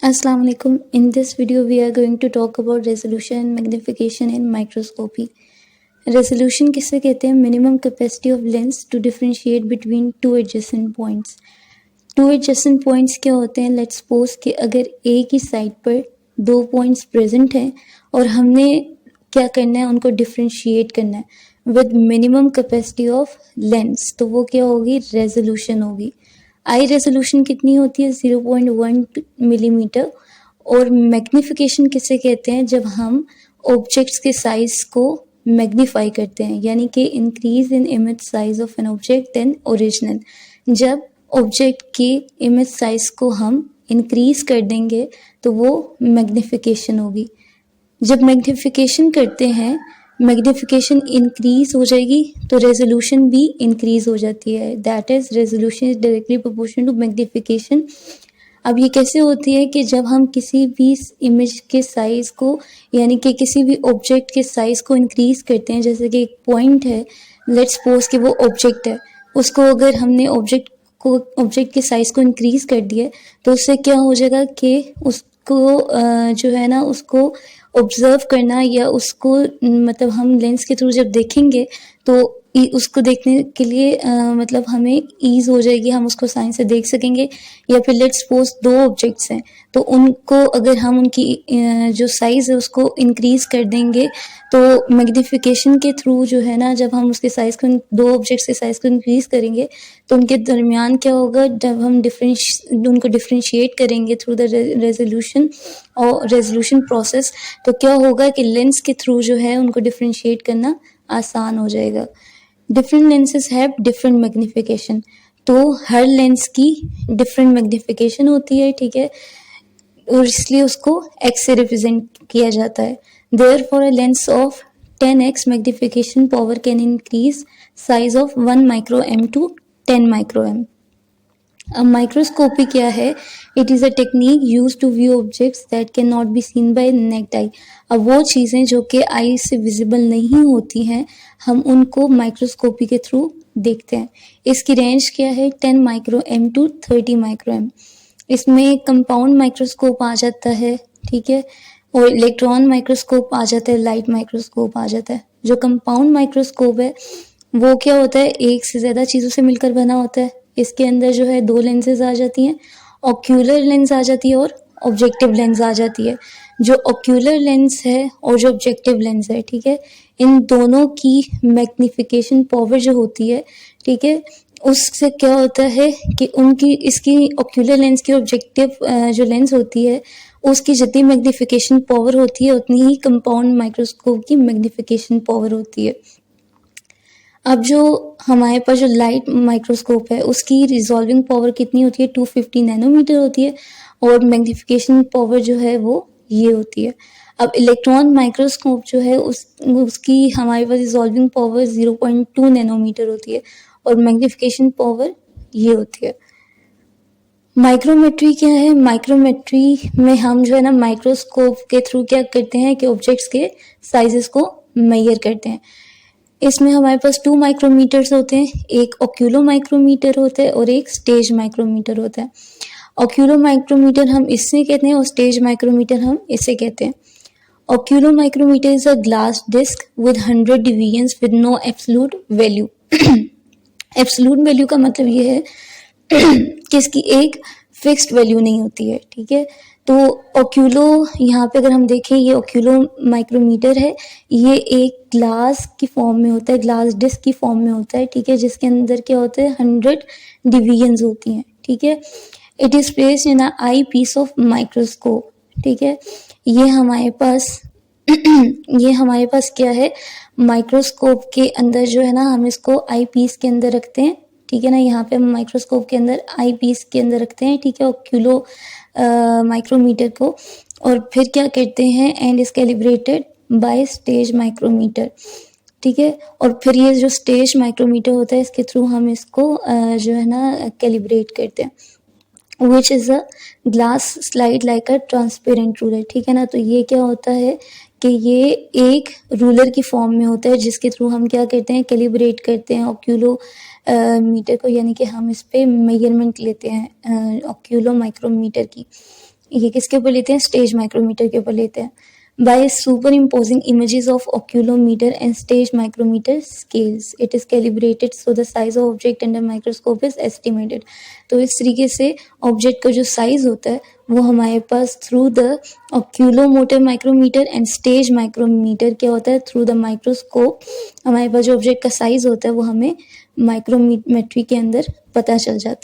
Assalamu alaikum. In this video, we are going to talk about resolution, magnification and microscopy. Resolution किसे कहते हैं? Minimum capacity of lens to differentiate between two adjacent points. Two adjacent points क्या होते हैं? Let's suppose कि अगर एक ही side पर दो पॉइंट्स प्रेजेंट हैं और हमने क्या करना है, उनको डिफ्रेंशिएट करना है with minimum capacity of lens, तो वो क्या होगी? रेजोल्यूशन होगी. आई रेजोल्यूशन कितनी होती है? 0.1 मिलीमीटर. और मैग्निफिकेशन किसे कहते हैं? जब हम ऑब्जेक्ट्स के साइज को मैग्नीफाई करते हैं, यानी कि increase in image size of an object than original. जब ऑब्जेक्ट की इमेज साइज को हम इंक्रीज कर देंगे तो वो मैग्निफिकेशन होगी. जब मैग्निफिकेशन करते हैं, मैग्निफिकेशन इंक्रीज हो जाएगी तो रेजोल्यूशन भी इंक्रीज हो जाती है. That is resolution is directly proportional to magnification. अब ये कैसे होती है कि जब हम किसी भी इमेज के साइज को, यानी कि किसी भी ऑब्जेक्ट के साइज को इंक्रीज करते हैं, जैसे कि एक पॉइंट है, लेट्स सपोज कि वो ऑब्जेक्ट है, उसको अगर हमने ऑब्जेक्ट के साइज को इंक्रीज कर दिया तो उससे क्या हो जाएगा कि उसको जो है ना, उसको ऑब्जर्व करना या उसको मतलब हम लेंस के थ्रू जब देखेंगे तो उसको देखने के लिए मतलब हमें ईज हो जाएगी, हम उसको साइंस से देख सकेंगे. या फिर लेट्स सपोज दो ऑब्जेक्ट्स हैं तो उनको अगर हम उनकी जो साइज है उसको इंक्रीज कर देंगे तो मैग्निफिकेशन के थ्रू जो है ना, जब हम उसके साइज को, दो ऑब्जेक्ट्स के साइज को इंक्रीज करेंगे तो उनके दरमियान क्या होगा, जब हम उनको डिफ्रेंशिएट करेंगे थ्रू द रेजोल्यूशन और रेजोल्यूशन प्रोसेस, तो क्या होगा कि लेंस के थ्रू जो है उनको डिफ्रेंशिएट करना आसान हो जाएगा. Different lenses have different magnification, तो हर लेंस की डिफरेंट मैग्निफिकेशन होती है, ठीक है, और इसलिए उसको एक्स से रिप्रेजेंट किया जाता है. Therefore a lens of 10x magnification power can increase size of 1 micro m to 10 micro m. अब माइक्रोस्कोपी क्या है? It is a technique use to view objects that can not be seen by naked eye. अब वो चीज़ें जो कि आई से visible नहीं होती हैं, हम उनको माइक्रोस्कोपी के थ्रू देखते हैं. इसकी रेंज क्या है? 10 micro m to 30 micro m. इसमें कंपाउंड माइक्रोस्कोप आ जाता है, ठीक है, और इलेक्ट्रॉन माइक्रोस्कोप आ जाता है, लाइट माइक्रोस्कोप आ जाता है. जो कंपाउंड माइक्रोस्कोप है वो क्या होता है? एक से ज़्यादा चीज़ों से मिलकर बना होता है. इसके अंदर जो है दो लेंसेज आ जाती हैं, ऑक्यूलर लेंस आ जाती है और ऑब्जेक्टिव लेंस आ जाती है. जो ऑक्यूलर लेंस है और जो ऑब्जेक्टिव लेंस है, ठीक है, इन दोनों की मैग्निफिकेशन पावर जो होती है, ठीक है, उससे क्या होता है कि उनकी, इसकी ऑक्यूलर लेंस की ऑब्जेक्टिव जो लेंस होती है उसकी जितनी मैग्निफिकेशन पावर होती है उतनी ही कंपाउंड माइक्रोस्कोप की मैग्निफिकेशन पावर होती है. अब जो हमारे पास जो लाइट माइक्रोस्कोप है उसकी रिजॉल्विंग पावर कितनी होती है? 250 नैनोमीटर होती है और मैग्निफिकेशन पावर जो है वो ये होती है. अब इलेक्ट्रॉन माइक्रोस्कोप जो है उसकी हमारे पास रिजॉल्विंग पावर 0.2 नैनोमीटर होती है और मैग्निफिकेशन पावर ये होती है. माइक्रोमेट्री क्या है? माइक्रोमेट्री में हम जो है ना माइक्रोस्कोप के थ्रू क्या करते हैं कि ऑब्जेक्ट्स के साइजेस को मेजर करते हैं. इसमें हमारे पास 2 माइक्रोमीटर्स होते हैं, एक ओक्यूलो माइक्रोमीटर होता है और एक स्टेज माइक्रोमीटर होता है. ओक्यूलो माइक्रोमीटर हम इससे कहते हैं और स्टेज माइक्रोमीटर हम इससे कहते हैं. Ocular micrometer is a glass disc with 100 divisions with no absolute value. Absolute value का मतलब ये है कि इसकी एक फिक्स्ड वैल्यू नहीं होती है, ठीक है. तो ओक्यूलो, यहाँ पे अगर हम देखें, ये ओक्यूलो माइक्रोमीटर है, ये एक ग्लास की फॉर्म में होता है, ग्लास डिस्क की फॉर्म में होता है, ठीक है, जिसके अंदर क्या होता है? 100 डिवीजन्स होती हैं, ठीक है. It is placed in a eyepiece of microscope, ठीक है. ये हमारे पास क्या है? माइक्रोस्कोप के अंदर जो है ना, हम इसको आई पीस के अंदर रखते हैं, ठीक है ना. यहाँ पे हम माइक्रोस्कोप के अंदर आई पीस के अंदर रखते हैं, ठीक है, ओक्यूलो माइक्रोमीटर को, और फिर क्या करते हैं? And is calibrated by stage micrometer, ठीक है. और फिर ये जो स्टेज माइक्रोमीटर होता है इसके थ्रू हम इसको जो है ना कैलिब्रेट करते हैं. Which is a glass slide like a transparent ruler, ठीक है ना. तो ये क्या होता है कि ये एक रूलर की फॉर्म में होता है जिसके थ्रू हम क्या करते हैं? कैलिब्रेट करते हैं ऑक्यूलो मीटर को, यानी कि हम इस पे मेजरमेंट लेते हैं ऑक्यूलो माइक्रोमीटर की. ये किसके ऊपर लेते हैं, स्टेज माइक्रोमीटर के ऊपर लेते हैं. By superimposing images of oculometer and stage micrometer scales, it is calibrated so the size of object under microscope is estimated. तो इस तरीके से ऑब्जेक्ट का जो साइज होता है वो हमारे पास through the oculomotor micrometer and stage micrometer क्या होता है, थ्रू द माइक्रोस्कोप हमारे पास जो ऑब्जेक्ट का साइज होता है वो हमें माइक्रोमेट्री के अंदर पता चल जाता है.